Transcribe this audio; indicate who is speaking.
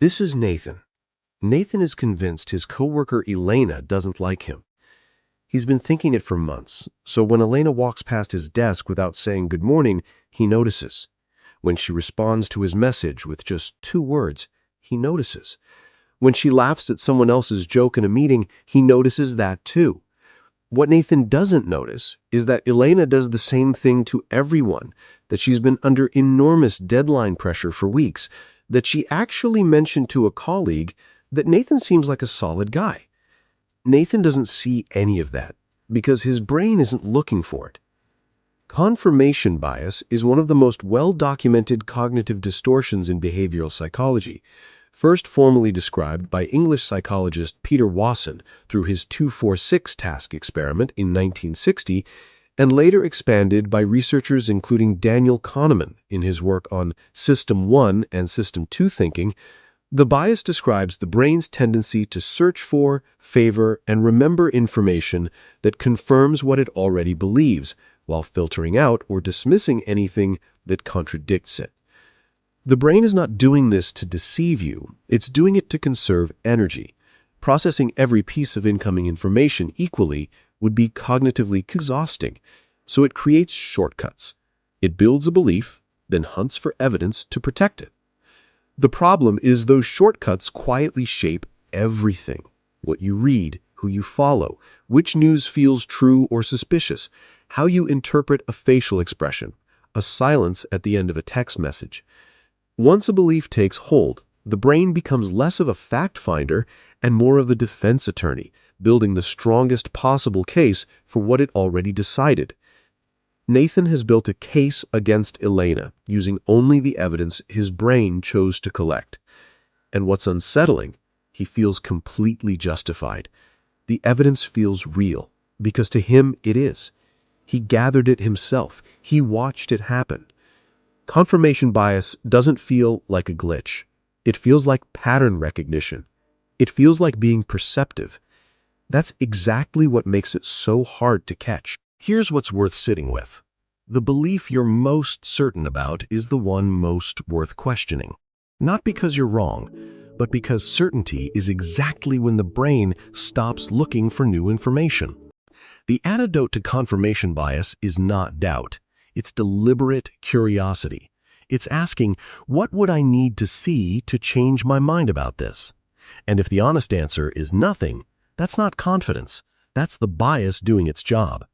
Speaker 1: This is Nathan. Nathan is convinced his coworker Elena doesn't like him. He's been thinking it for months, so when Elena walks past his desk without saying good morning, he notices. When she responds to his message with just 2 words, he notices. When she laughs at someone else's joke in a meeting, he notices that too. What Nathan doesn't notice is that Elena does the same thing to everyone, that she's been under enormous deadline pressure for weeks, that she actually mentioned to a colleague that Nathan seems like a solid guy. Nathan doesn't see any of that because his brain isn't looking for it. Confirmation bias is one of the most well-documented cognitive distortions in behavioral psychology, first formally described by English psychologist Peter Wason through his 2-4-6 task experiment in 1960, and later expanded by researchers including Daniel Kahneman in his work on System 1 and System 2 thinking. The bias describes the brain's tendency to search for, favor, and remember information that confirms what it already believes, while filtering out or dismissing anything that contradicts it. The brain is not doing this to deceive you, it's doing it to conserve energy. Processing every piece of incoming information equally would be cognitively exhausting, so it creates shortcuts. It builds a belief, then hunts for evidence to protect it. The problem is those shortcuts quietly shape everything. What you read, who you follow, which news feels true or suspicious, how you interpret a facial expression, a silence at the end of a text message. Once a belief takes hold, the brain becomes less of a fact finder and more of a defense attorney, building the strongest possible case for what it already decided. Nathan has built a case against Elena using only the evidence his brain chose to collect. And what's unsettling, he feels completely justified. The evidence feels real, because to him it is. He gathered it himself. He watched it happen. Confirmation bias doesn't feel like a glitch. It feels like pattern recognition. It feels like being perceptive. That's exactly what makes it so hard to catch. Here's what's worth sitting with. The belief you're most certain about is the one most worth questioning. Not because you're wrong, but because certainty is exactly when the brain stops looking for new information. The antidote to confirmation bias is not doubt. It's deliberate curiosity. It's asking, what would I need to see to change my mind about this? And if the honest answer is nothing, that's not confidence. That's the bias doing its job.